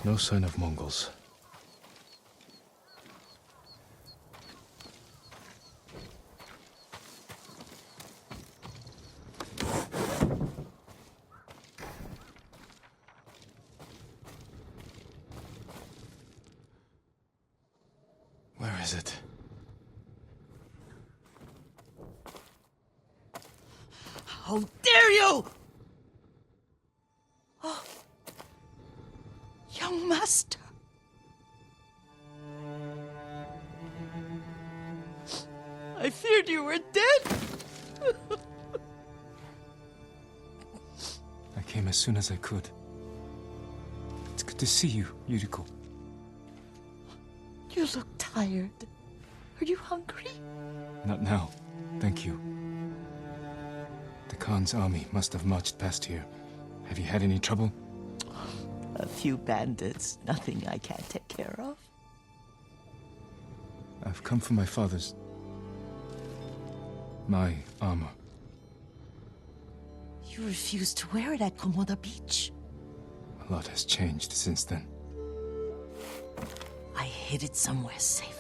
No sign of Mongols. Where is it? How dare you! Oh, young master. I feared you were dead. I came as soon as I could. It's good to see you, Yuriko. You look tired. Are you hungry? Not now, thank you. The Khan's army must have marched past here. Have you had any trouble? A few bandits. Nothing I can't take care of. I've come for my father's... my armor. You refused to wear it at Komoda Beach. A lot has changed since then. I hid it somewhere safe.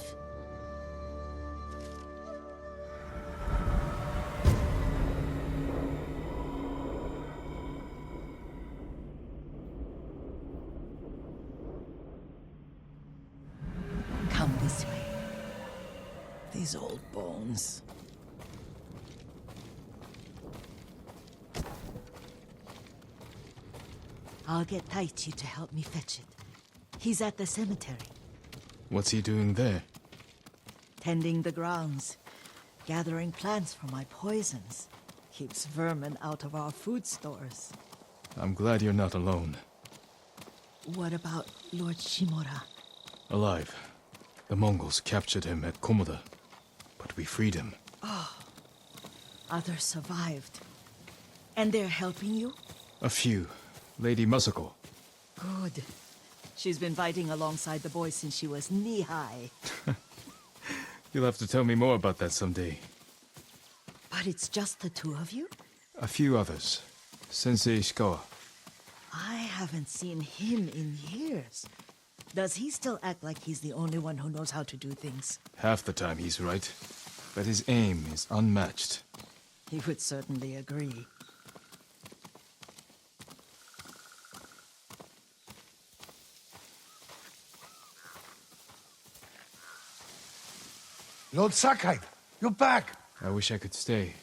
Come this way. These old bones. I'll get Taichi to help me fetch it. He's at the cemetery. What's he doing there? Tending the grounds. Gathering plants for my poisons. Keeps vermin out of our food stores. I'm glad you're not alone. What about Lord Shimura? Alive. The Mongols captured him at Komoda, but we freed him. Others survived. And they're helping you? A few. Lady Masako. Good. She's been fighting alongside the boys since she was knee-high. You'll have to tell me more about that someday. But it's just the two of you? A few others. Sensei Ishikawa. I haven't seen him in years. Does he still act like he's the only one who knows how to do things? Half the time he's right, but his aim is unmatched. He would certainly agree. Lord Sakai, you're back. I wish I could stay,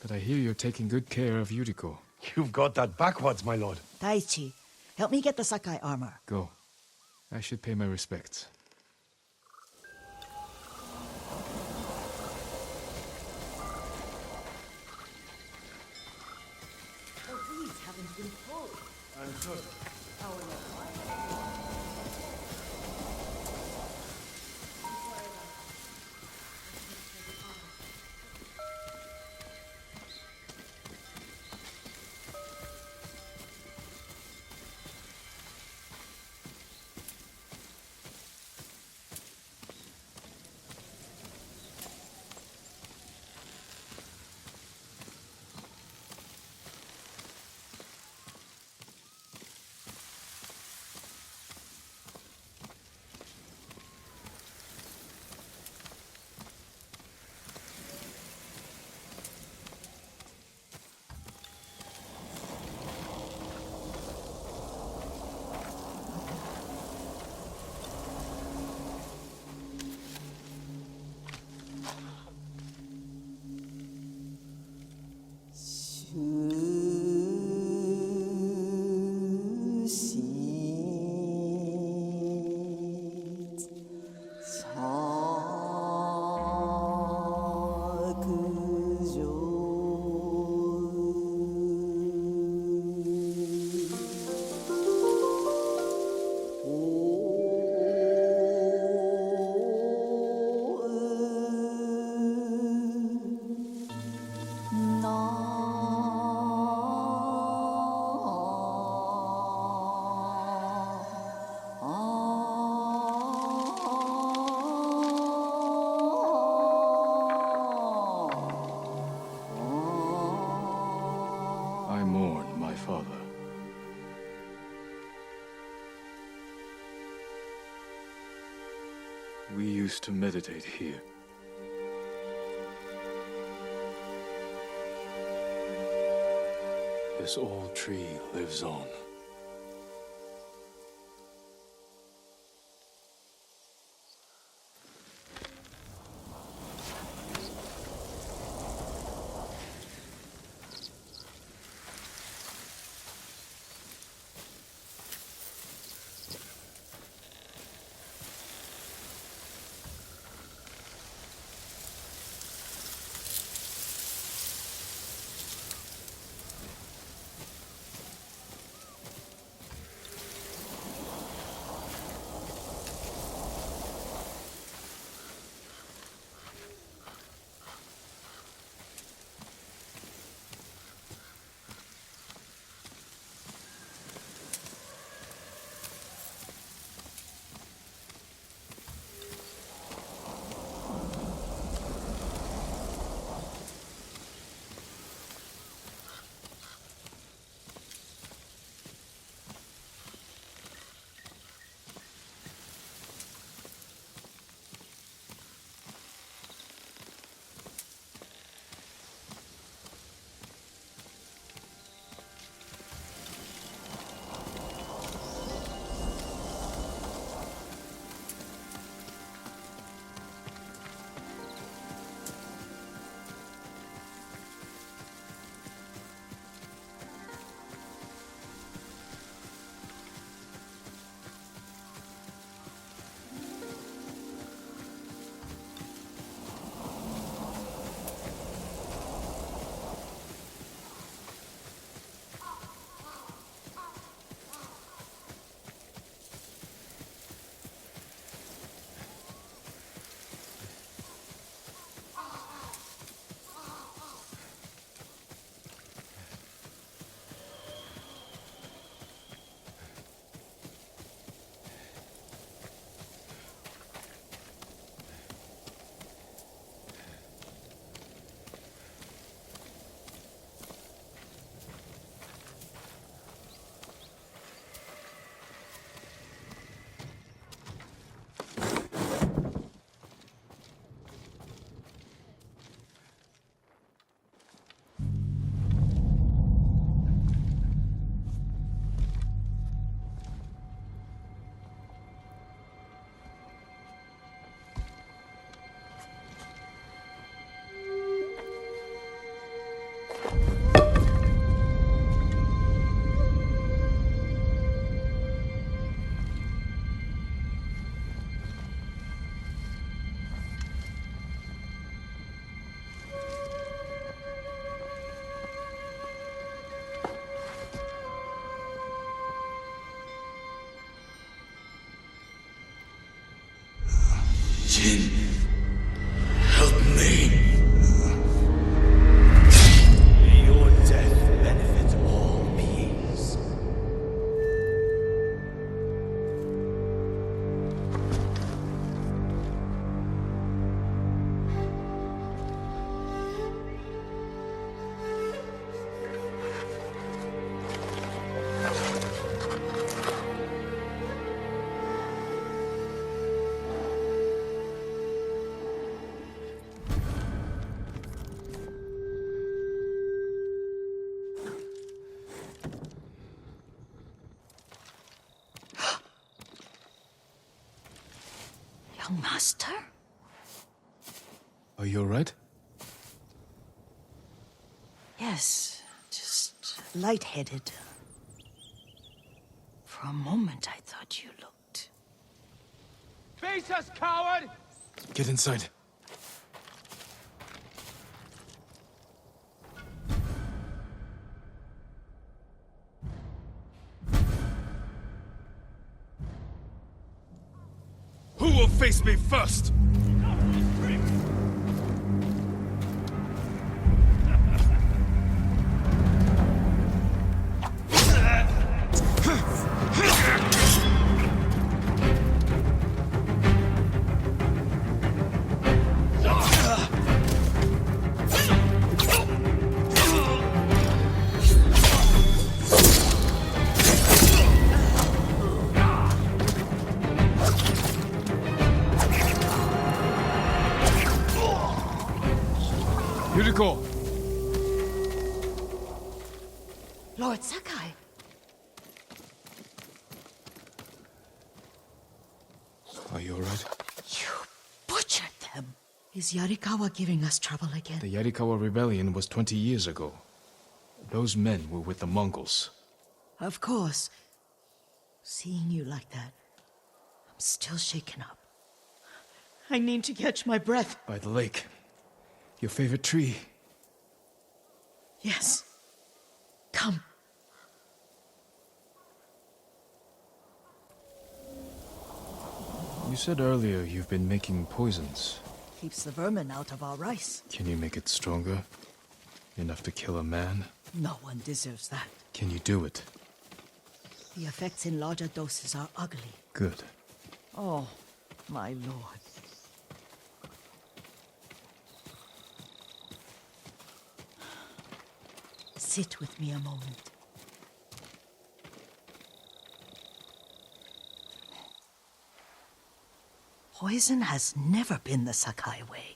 but I hear you're taking good care of Yuriko. You've got that backwards, my lord. Taichi, help me get the Sakai armor. Go. I should pay my respects. The weeds haven't been pulled. Understood. We used to meditate here. This old tree lives on. Jin, help me. Your death benefits all beings. Young master? Are you alright? Yes, just lightheaded. For a moment, I thought you looked... Face us, coward! Get inside. Who will face me first? Yuriko! Lord Sakai! Are you alright? You butchered them! Is Yarikawa giving us trouble again? The Yarikawa rebellion was 20 years ago. Those men were with the Mongols. Of course. Seeing you like that, I'm still shaken up. I need to catch my breath. By the lake. Your favorite tree. Yes. Come. You said earlier you've been making poisons. Keeps the vermin out of our rice. Can you make it stronger? Enough to kill a man? No one deserves that. Can you do it? The effects in larger doses are ugly. Good. Oh, my lord. Sit with me a moment. Poison has never been the Sakai way.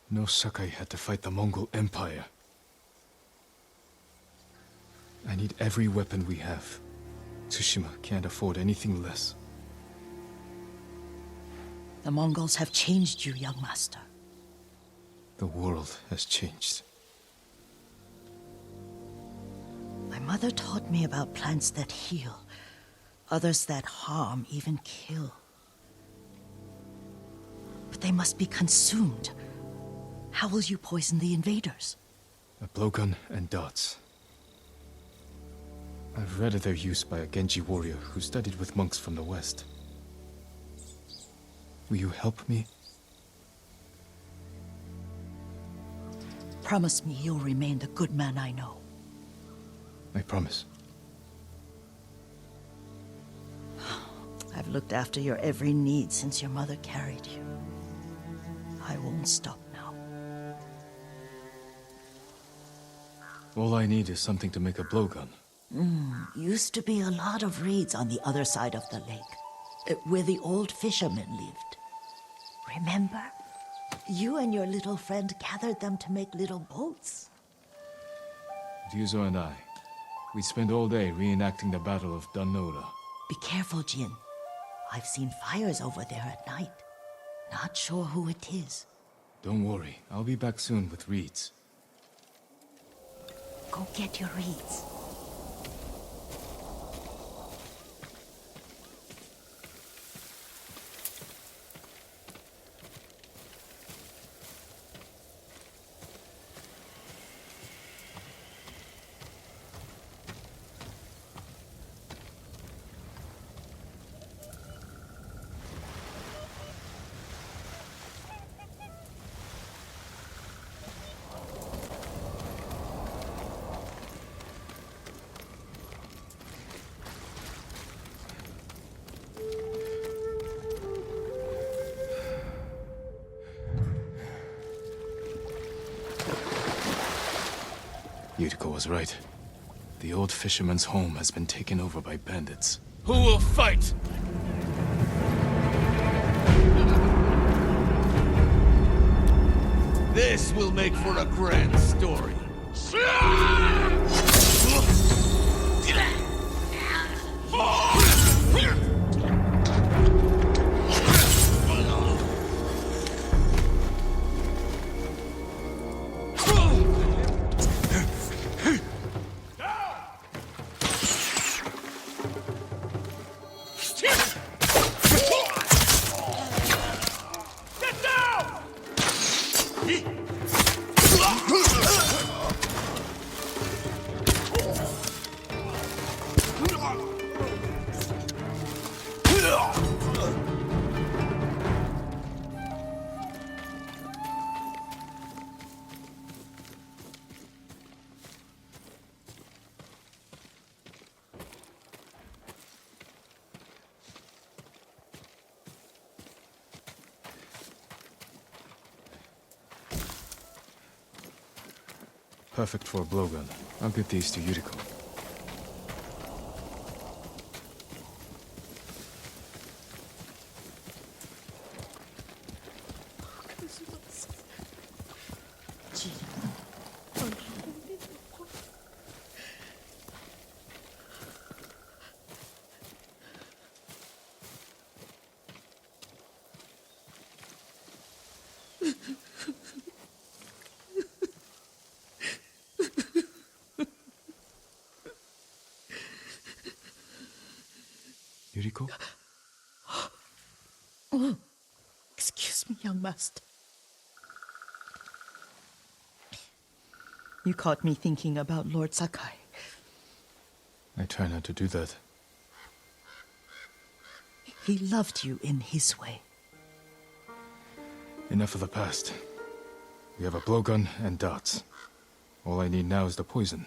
No Sakai had to fight the Mongol Empire. I need every weapon we have. Tsushima can't afford anything less. The Mongols have changed you, young master. The world has changed. My mother taught me about plants that heal, others that harm, even kill. But they must be consumed. How will you poison the invaders? A blowgun and darts. I've read of their use by a Genji warrior who studied with monks from the west. Will you help me? Promise me you'll remain the good man I know. I promise. I've looked after your every need since your mother carried you. I won't stop now. All I need is something to make a blowgun. Used to be a lot of reeds on the other side of the lake, where the old fishermen lived. Remember? You and your little friend gathered them to make little boats. Ryuzo and I, we spent all day reenacting the Battle of Dannoura. Be careful, Jin. I've seen fires over there at night. Not sure who it is. Don't worry, I'll be back soon with reeds. Go get your reeds. Yuriko was right. The old fisherman's home has been taken over by bandits. Who will fight? This will make for a grand story. Get down! Perfect for a blowgun. I'll get these to Yuriko. Jin, Excuse me, young master. You caught me thinking about Lord Sakai. I try not to do that. He loved you in his way. Enough of the past. We have a blowgun and darts. All I need now is the poison.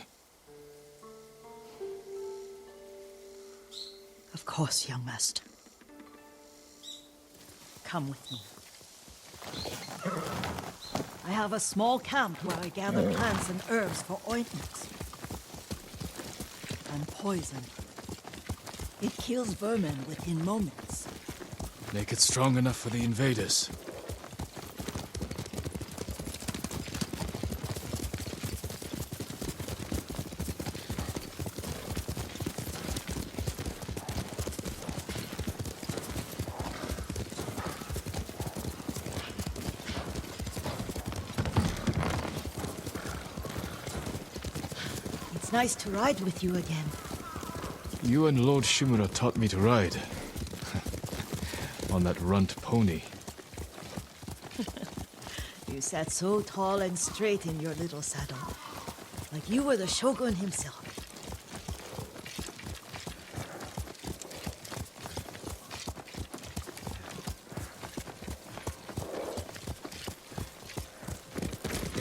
Of course, young master. Come with me. I have a small camp where I gather plants and herbs for ointments. And poison. It kills vermin within moments. Make it strong enough for the invaders. It's nice to ride with you again. You and Lord Shimura taught me to ride. On that runt pony. You sat so tall and straight in your little saddle. Like you were the shogun himself.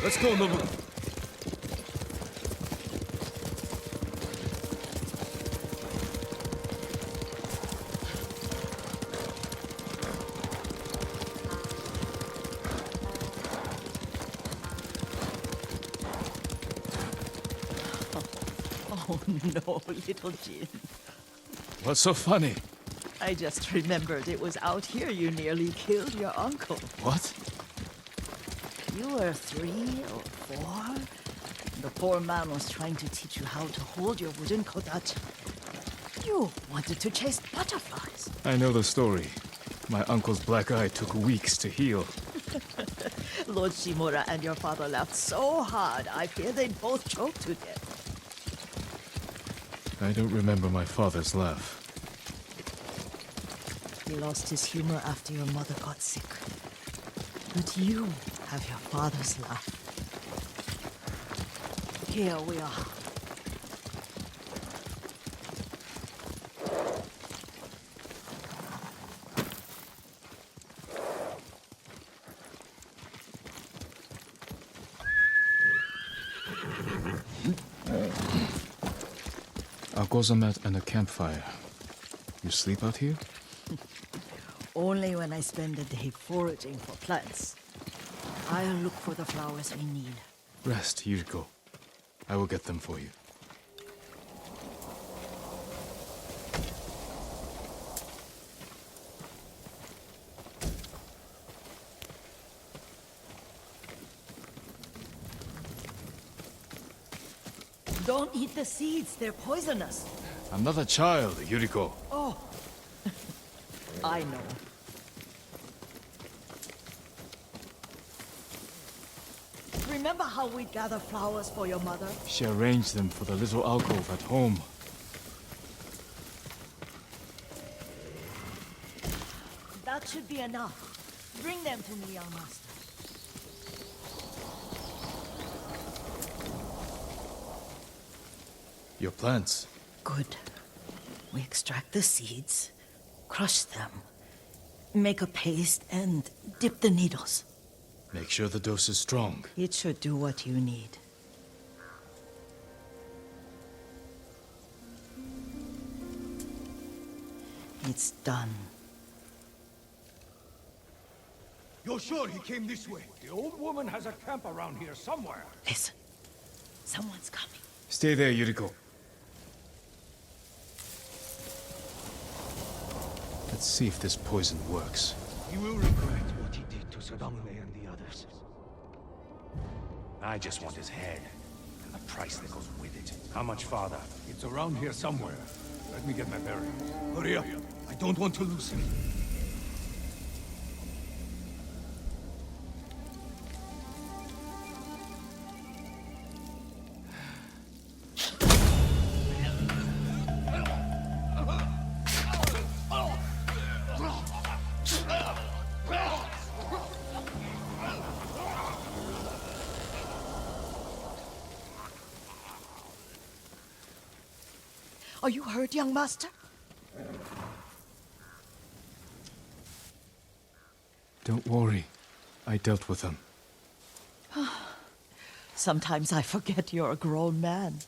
Let's go, Nobu. Oh no, little Jin. What's so funny? I just remembered it was out here you nearly killed your uncle. What? You were 3 or 4? The poor man was trying to teach you how to hold your wooden kodacha. You wanted to chase butterflies. I know the story. My uncle's black eye took weeks to heal. Lord Shimura and your father laughed so hard, I fear they'd both choke to death. I don't remember my father's laugh. He lost his humor after your mother got sick. But you have your father's laugh. Here we are. A gozamat and a campfire. You sleep out here? Only when I spend the day foraging for plants. I'll look for the flowers we need. Rest, Yuriko. I will get them for you. Don't eat the seeds, they're poisonous. I'm not a child, Yuriko. Oh, I know. Remember how we'd gather flowers for your mother? She arranged them for the little alcove at home. That should be enough. Bring them to me, young master. Your plants. Good. We extract the seeds, crush them, make a paste, and dip the needles. Make sure the dose is strong. It should do what you need. It's done. You're sure he came this way? The old woman has a camp around here somewhere. Listen. Someone's coming. Stay there, Yuriko. Let's see if this poison works. He will regret what he did to Sadame and the others. I just want his head, and the price that goes with it. How much farther? It's around here somewhere. Let me get my bearings. Hurry up. I don't want to lose him. Are you hurt, young master? Don't worry. I dealt with them. Sometimes I forget you're a grown man.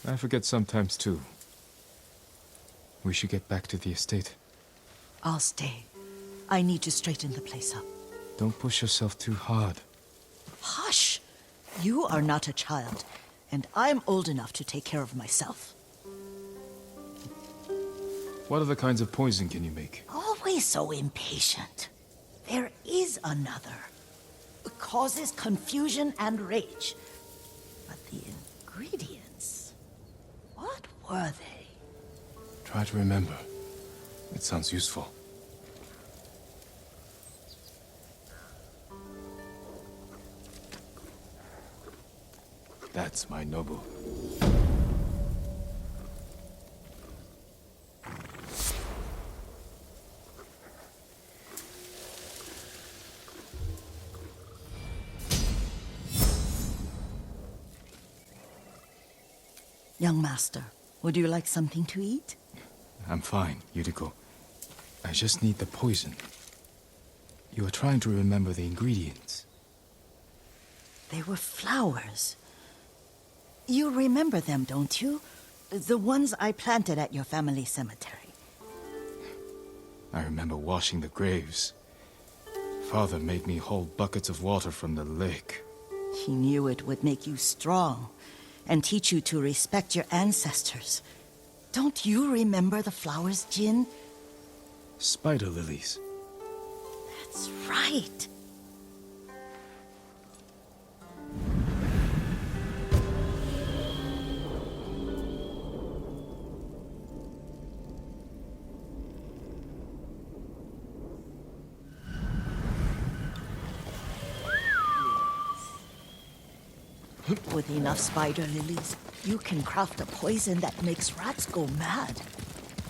I forget sometimes too. We should get back to the estate. I'll stay. I need to straighten the place up. Don't push yourself too hard. Hush! You are not a child, and I'm old enough to take care of myself. What other kinds of poison can you make? Always so impatient. There is another. It causes confusion and rage. But the ingredients... what were they? Try to remember. It sounds useful. That's my noble. Young master, would you like something to eat? I'm fine, Yuriko. I just need the poison. You are trying to remember the ingredients. They were flowers. You remember them, don't you? The ones I planted at your family cemetery. I remember washing the graves. Father made me hold buckets of water from the lake. He knew it would make you strong and teach you to respect your ancestors. Don't you remember the flowers, Jin? Spider lilies. That's right. With enough spider lilies, you can craft a poison that makes rats go mad.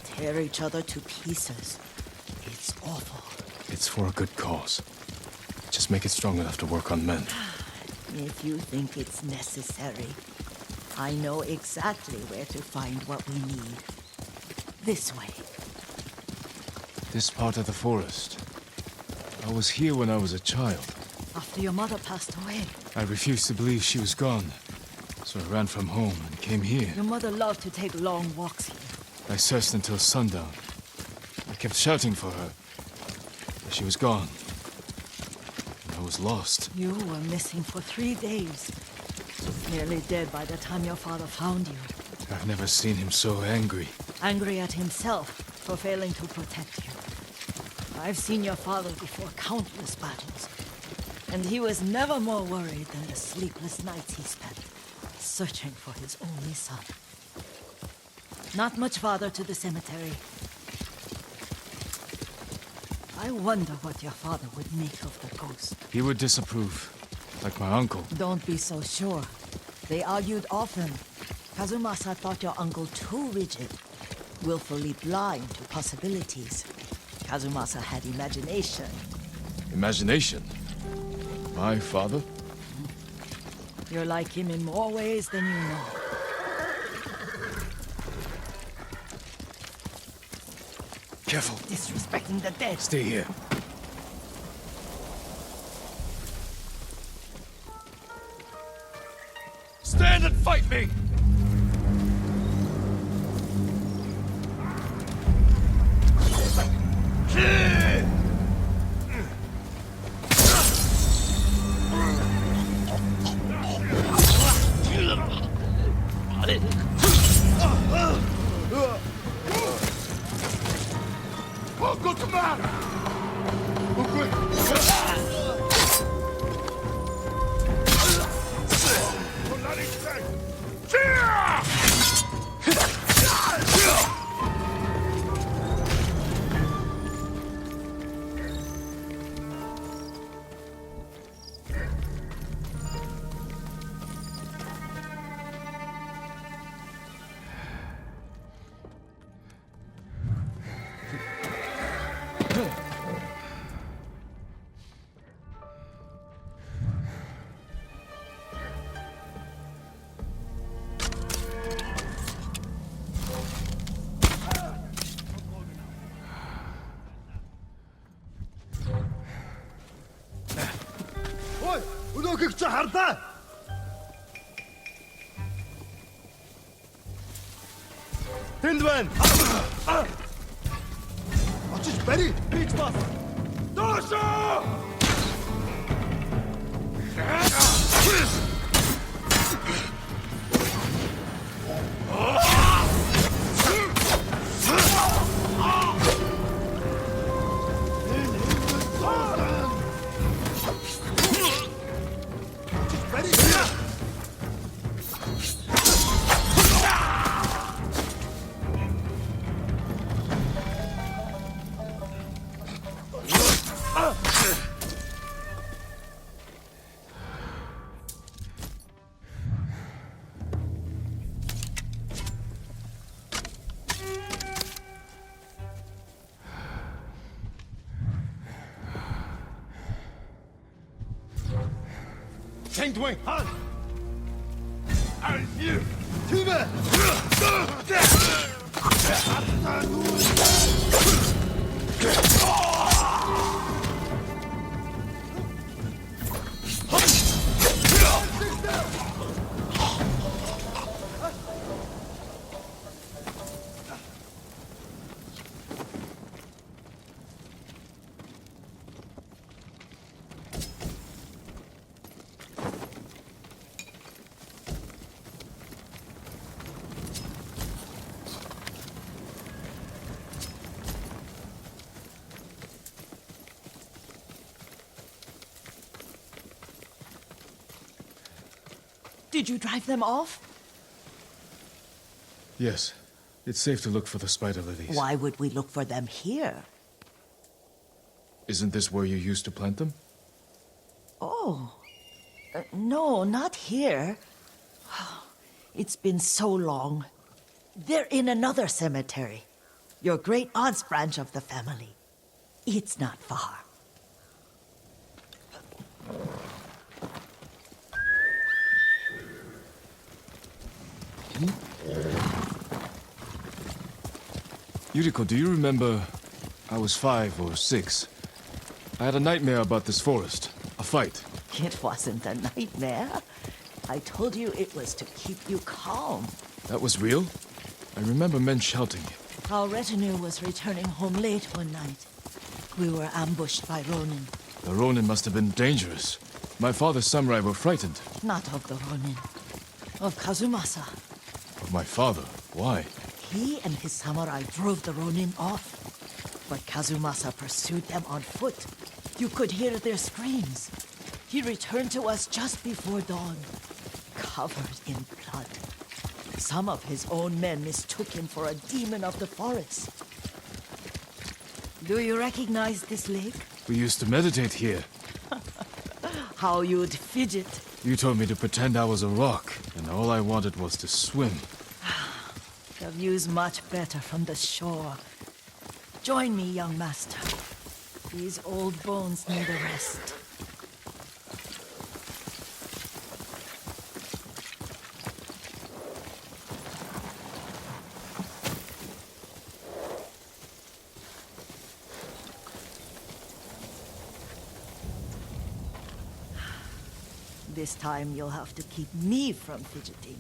Tear each other to pieces. It's awful. It's for a good cause. Just make it strong enough to work on men. If you think it's necessary, I know exactly where to find what we need. This way. This part of the forest. I was here when I was a child. After your mother passed away. I refused to believe she was gone. So I ran from home and came here. Your mother loved to take long walks here. I searched until sundown. I kept shouting for her. But she was gone. And I was lost. You were missing for 3 days. Nearly dead by the time your father found you. I've never seen him so angry. Angry at himself for failing to protect you. I've seen your father before countless battles. And he was never more worried than the sleepless nights he spent searching for his only son. Not much farther to the cemetery. I wonder what your father would make of the ghost. He would disapprove, like my uncle. Don't be so sure. They argued often. Kazumasa thought your uncle too rigid, willfully blind to possibilities. Kazumasa had imagination. Imagination? My father? You're like him in more ways than you know. Careful. Disrespecting the dead. Stay here. Stand and fight me! Өнөөгч хардаа. Тэнд байна. Очиж барь. Бич бас. Доошо! Wing! Han! Tübe! Did you drive them off? Yes. It's safe to look for the spider lilies. Why would we look for them here? Isn't this where you used to plant them? Oh. No, not here. It's been so long. They're in another cemetery. Your great aunt's branch of the family. It's not far. Yuriko, do you remember... I was 5 or 6. I had a nightmare about this forest. A fight. It wasn't a nightmare. I told you it was to keep you calm. That was real? I remember men shouting. Our retinue was returning home late one night. We were ambushed by Ronin. The Ronin must have been dangerous. My father's samurai were frightened. Not of the Ronin. Of Kazumasa. Of my father? Why? He and his samurai drove the Ronin off. But Kazumasa pursued them on foot. You could hear their screams. He returned to us just before dawn, covered in blood. Some of his own men mistook him for a demon of the forest. Do you recognize this lake? We used to meditate here. How you'd fidget. You told me to pretend I was a rock, and all I wanted was to swim. The view's much better from the shore. Join me, young master. These old bones need a rest. This time you'll have to keep me from fidgeting.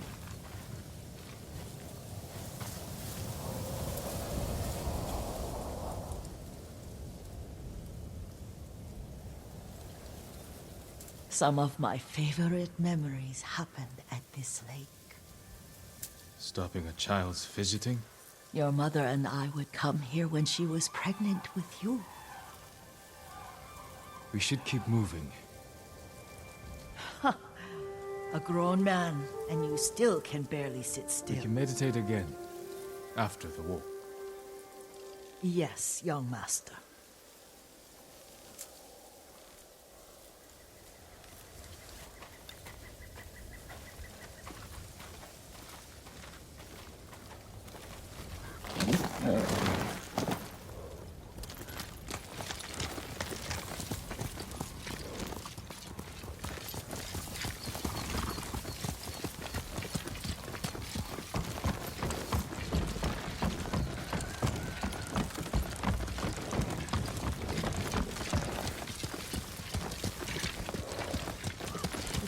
Some of my favorite memories happened at this lake. Stopping a child's fidgeting? Your mother and I would come here when she was pregnant with you. We should keep moving. A grown man, and you still can barely sit still. We can meditate again. After the war. Yes, young master.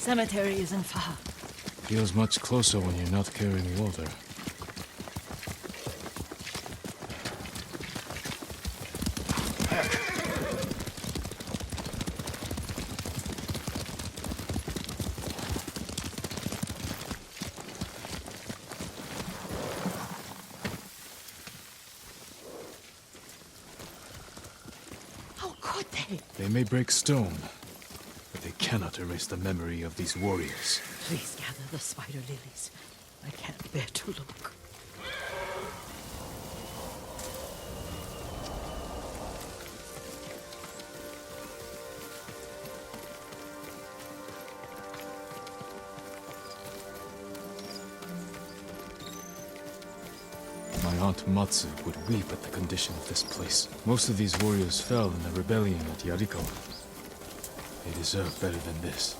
cemetery isn't far. Feels much closer when you're not carrying water. How could they? They may break stone, but they cannot erase the memory of these warriors. Please gather the spider lilies. I can't bear to look. My aunt Matsu would weep at the condition of this place. Most of these warriors fell in the rebellion at Yarikawa. They deserve better than this.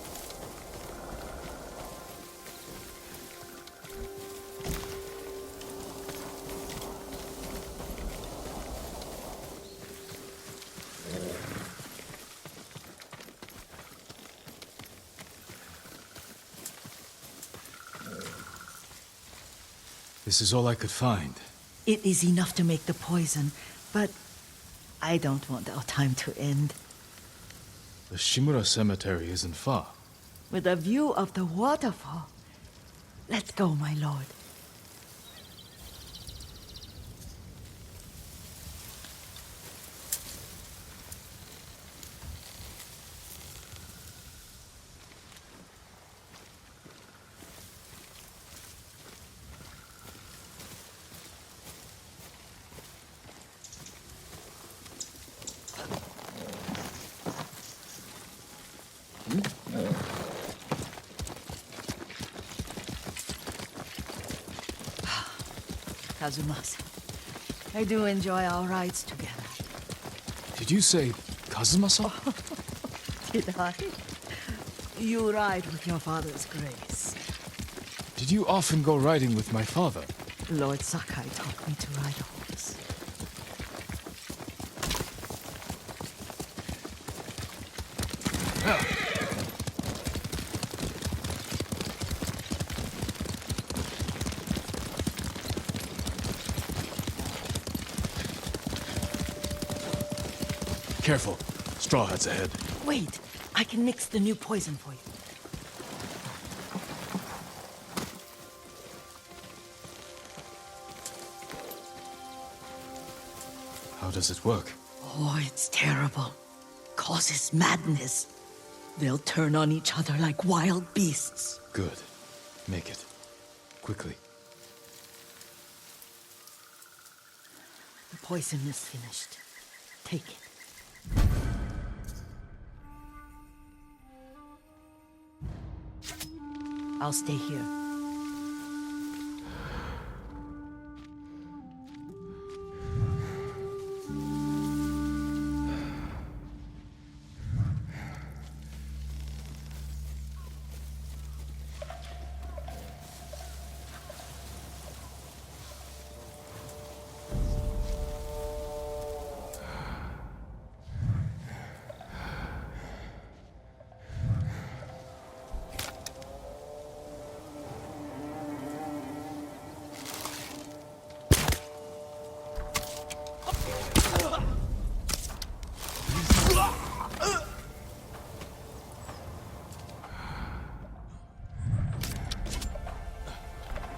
This is all I could find. It is enough to make the poison, but I don't want our time to end. The Shimura Cemetery isn't far. With a view of the waterfall. Let's go, my lord. Kazumasa, I do enjoy our rides together. Did you say Kazumasa? Did I? You ride with your father's grace. Did you often go riding with my father? Lord Sakai taught me to ride a horse. Careful. Straw Hat's ahead. Wait, I can mix the new poison for you. How does it work? Oh, it's terrible. Causes madness. They'll turn on each other like wild beasts. Good. Make it. Quickly. The poison is finished. Take it. I'll stay here.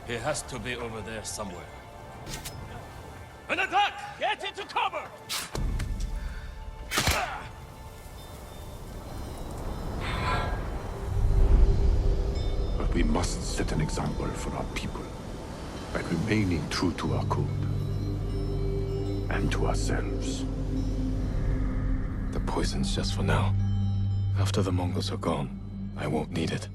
He has to be over there somewhere. An attack! Get into cover! But we must set an example for our people by remaining true to our code and to ourselves. The poison's just for now. After the Mongols are gone, I won't need it.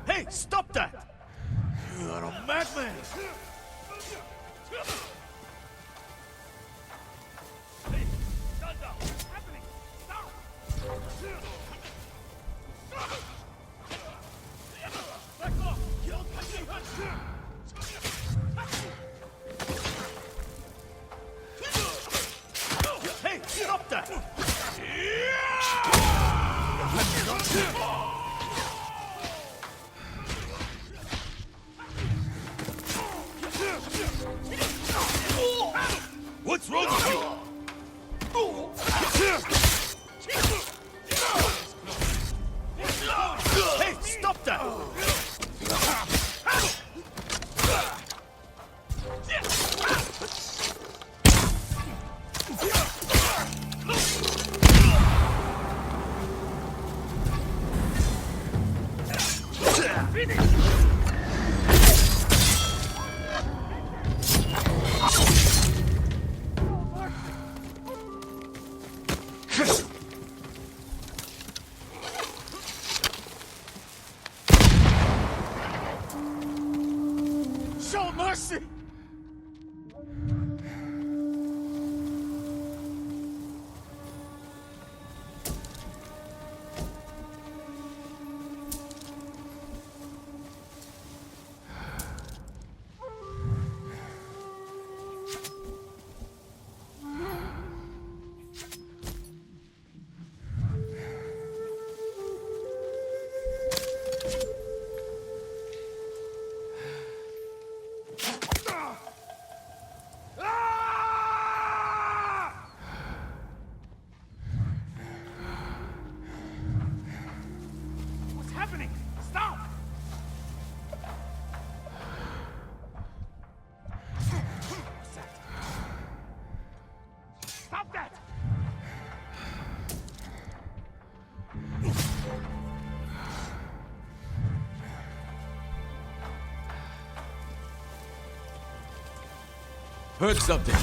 Hey, stop that! You are a madman! Hey, stand down! What's happening? Stop! Back off! You don't touch me! What's wrong with you? Hey, stop that! Show mercy! What's happening? Stop! What's that? Stop that! Heard something.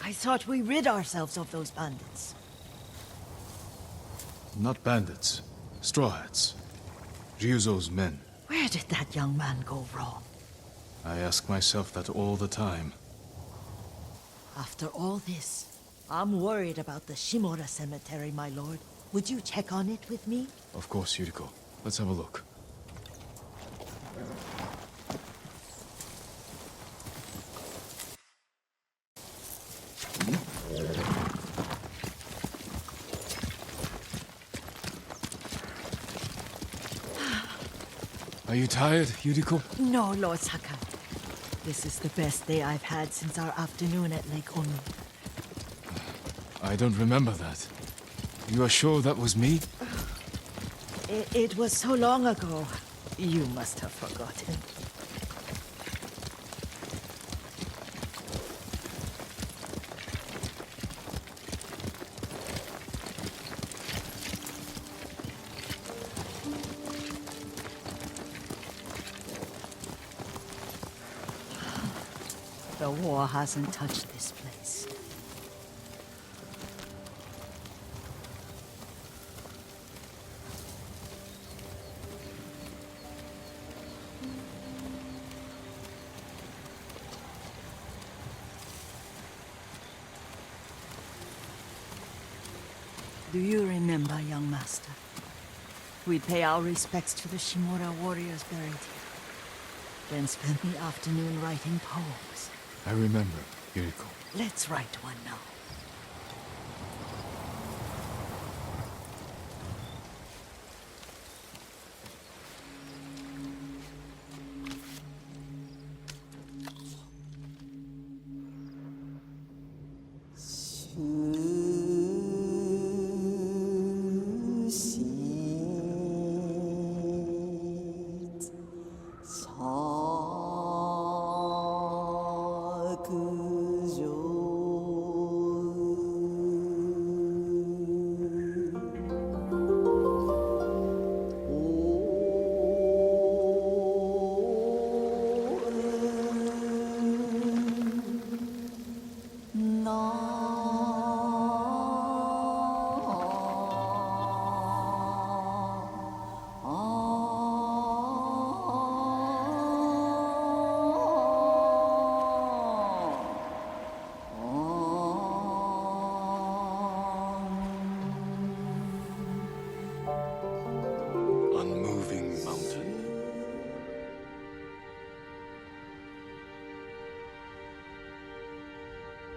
I thought we rid ourselves of those bandits. Not bandits. Straw Hats. Ryuzo's men. Where did that young man go wrong? I ask myself that all the time. After all this, I'm worried about the Shimura cemetery, my lord. Would you check on it with me? Of course, Yuriko. Let's have a look. Are you tired, Yuriko? No, Lord Sakai. This is the best day I've had since our afternoon at Lake Omi. I don't remember that. You are sure that was me? It was so long ago. You must have forgotten. The war hasn't touched this place. Do you remember, young master? We'd pay our respects to the Shimura warriors buried here, then spend the afternoon writing poems. I remember, Yuriko. Let's write one now.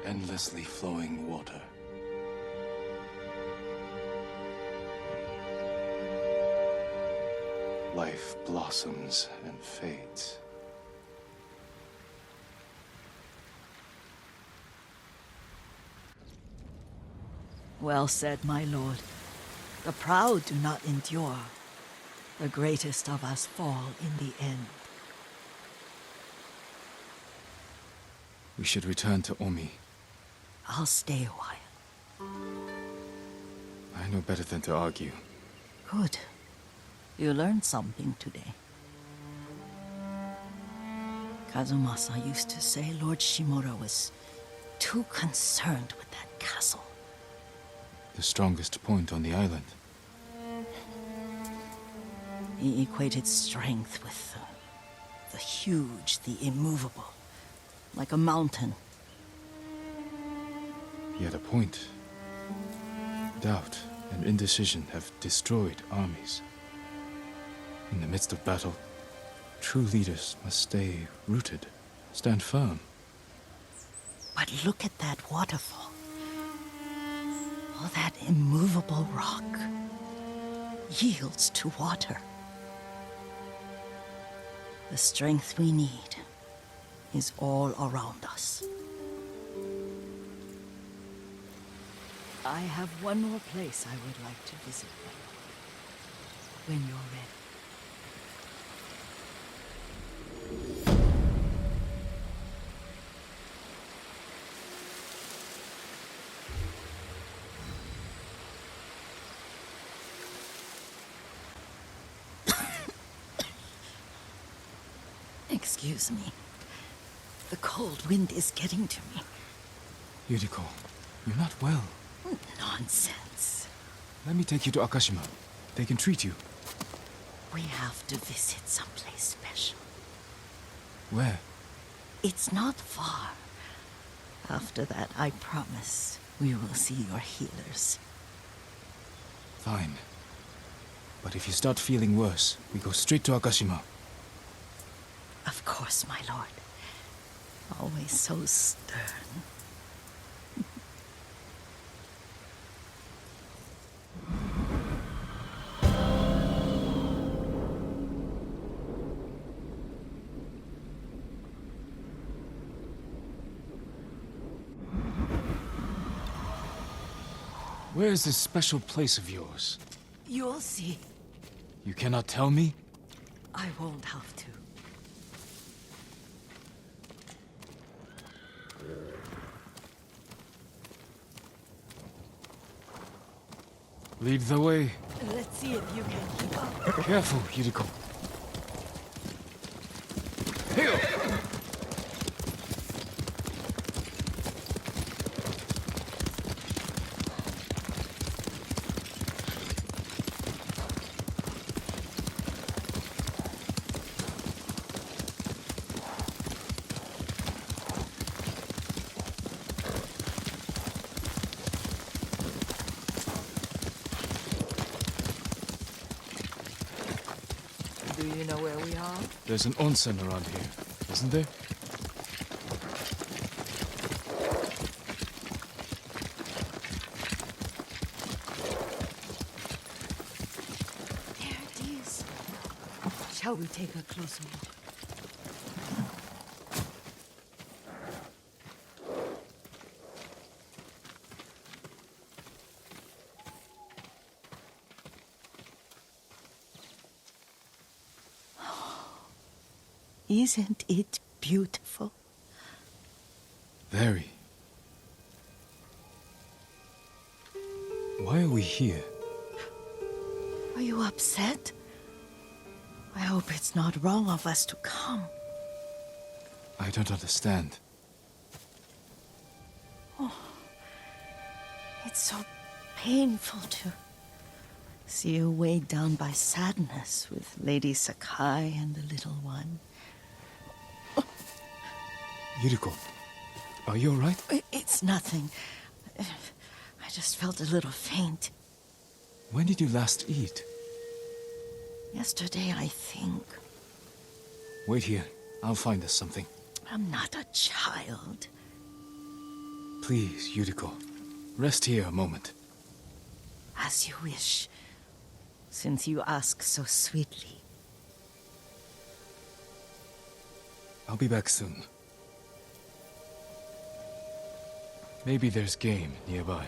Endlessly flowing water. Life blossoms and fades. Well said, my lord. The proud do not endure. The greatest of us fall in the end. We should return to Omi. I'll stay a while. I know better than to argue. Good. You learned something today. Kazumasa used to say Lord Shimura was too concerned with that castle. The strongest point on the island. He equated strength with the huge, the immovable, like a mountain. He had a point. Doubt and indecision have destroyed armies. In the midst of battle, true leaders must stay rooted, stand firm. But look at that waterfall. All that immovable rock yields to water. The strength we need is all around us. I have one more place I would like to visit, when you're ready. Excuse me. The cold wind is getting to me. Yuriko, you're not well. Nonsense. Let me take you to Akashima. They can treat you. We have to visit someplace special. Where? It's not far. After that, I promise, we will see your healers. Fine. But if you start feeling worse, we go straight to Akashima. Of course, my lord. Always so stern. Where is this special place of yours? You'll see. You cannot tell me? I won't have to. Lead the way. Let's see if you can keep up. Careful, Yuriko. Hail! Do you know where we are? There's an onsen around here, isn't there? There it is. Shall we take a closer look? Isn't it beautiful? Very. Why are we here? Are you upset? I hope it's not wrong of us to come. I don't understand. It's so painful to see you weighed down by sadness with Lady Sakai and the little one. Yuriko, are you alright? It's nothing. I just felt a little faint. When did you last eat? Yesterday, I think. Wait here. I'll find us something. I'm not a child. Please, Yuriko, rest here a moment. As you wish, since you ask so sweetly. I'll be back soon. Maybe there's game nearby.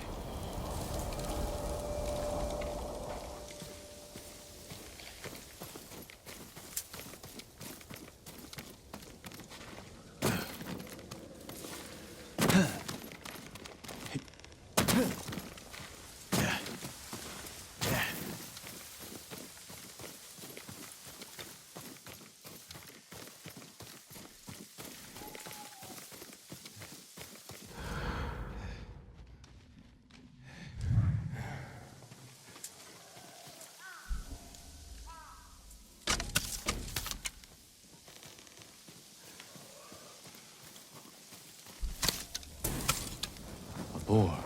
Boar.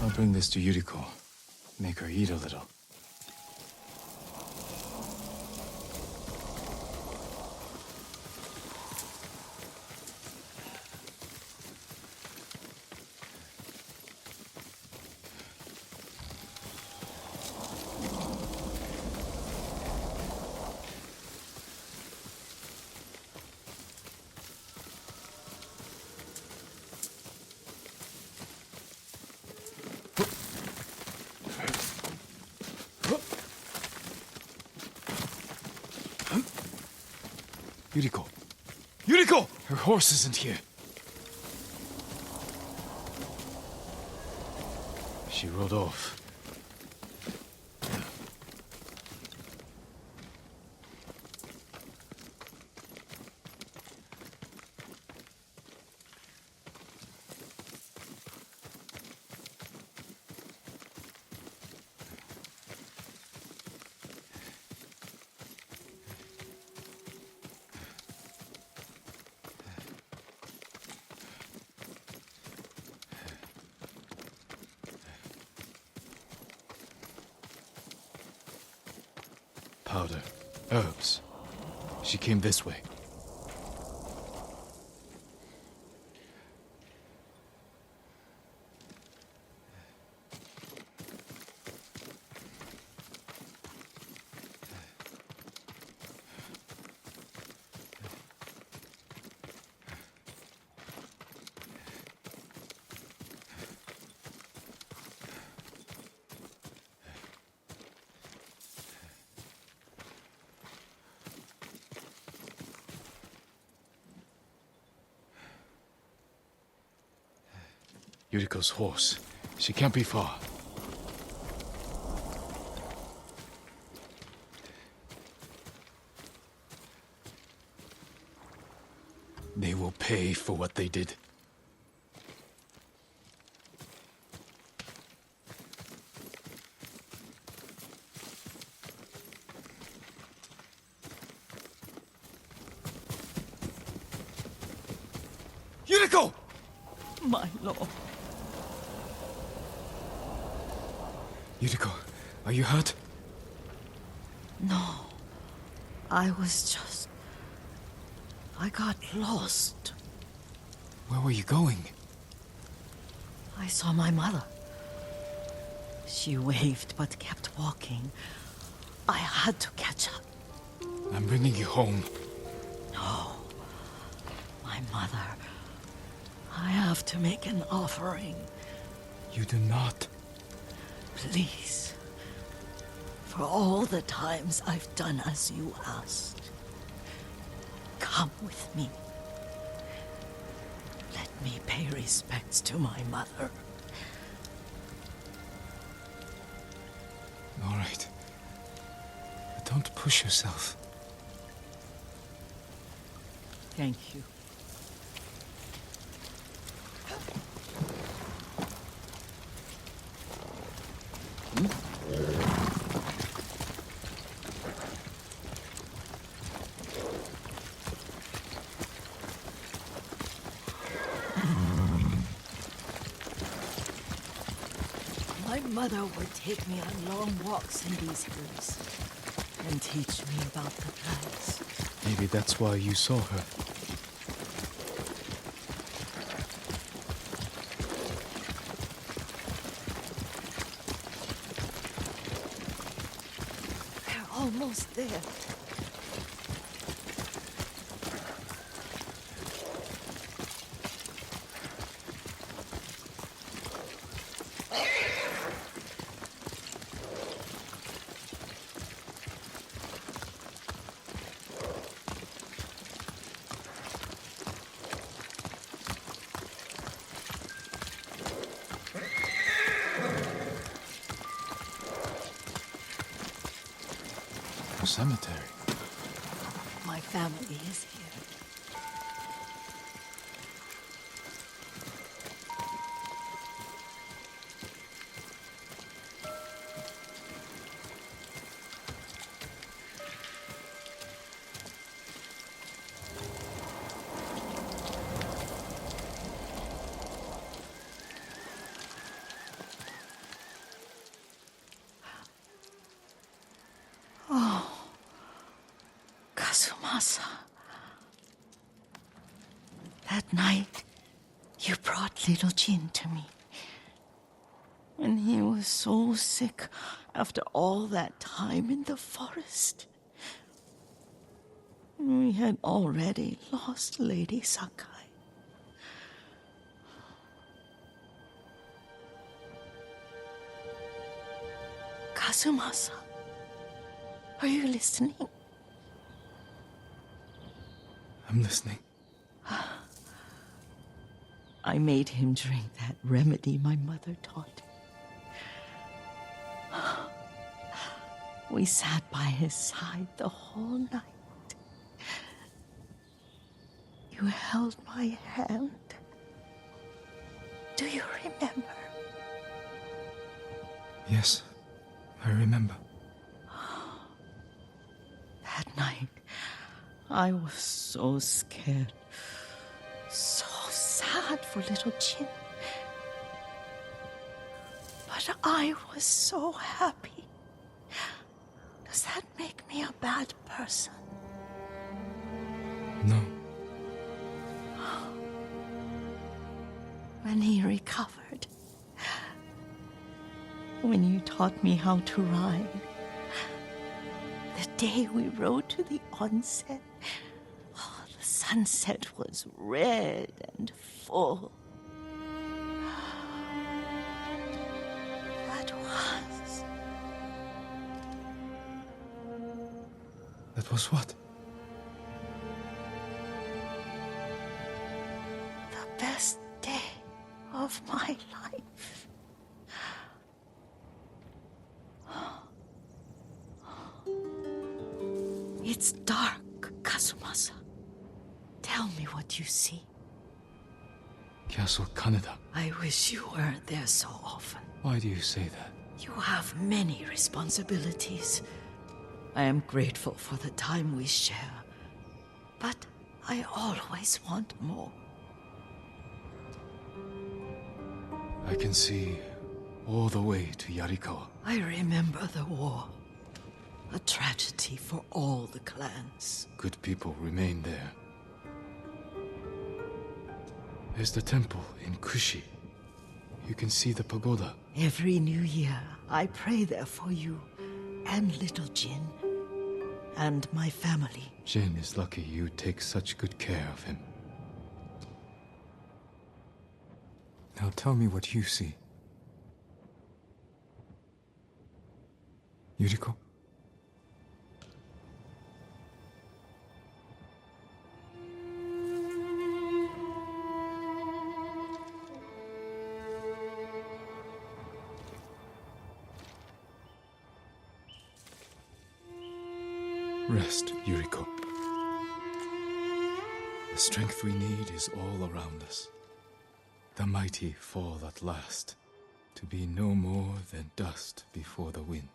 I'll bring this to Yuriko. Make her eat a little. Yuriko! Yuriko! Her horse isn't here. She rode off. Powder. Herbs. She came this way. Yuriko's horse. She can't be far. They will pay for what they did. Yuriko! My lord. Yuriko, are you hurt? No. I got lost. Where were you going? I saw my mother. She waved but kept walking. I had to catch up. I'm bringing you home. No. My mother. I have to make an offering. You do not. Please. For all the times I've done as you asked. Come with me. Let me pay respects to my mother. All right. But don't push yourself. Thank you. My mother would take me on long walks in these hills and teach me about the plants. Maybe that's why you saw her. We're almost there. Cemetery. My family is here. Kazumasa. That night, you brought little Jin to me. And he was so sick after all that time in the forest. We had already lost Lady Sakai. Kazumasa, are you listening? I'm listening. I made him drink that remedy my mother taught him. We sat by his side the whole night. You held my hand. Do you remember? Yes, I remember. That night, I was so scared. So sad for little Jin. But I was so happy. Does that make me a bad person? No. When he recovered, when you taught me how to ride, the day we rode to the onsen, the sunset was red and full. That was what? The best day of my life. It's dark, Kazumasa. Tell me what you see. Castle Kaneda. I wish you weren't there so often. Why do you say that? You have many responsibilities. I am grateful for the time we share, but I always want more. I can see all the way to Yarikawa. I remember the war. A tragedy for all the clans. Good people remain there. There's the temple in Kushi. You can see the pagoda. Every new year, I pray there for you and little Jin and my family. Jin is lucky you take such good care of him. Now tell me what you see. Yuriko? Rest, Yuriko. The strength we need is all around us. The mighty fall at last, to be no more than dust before the wind.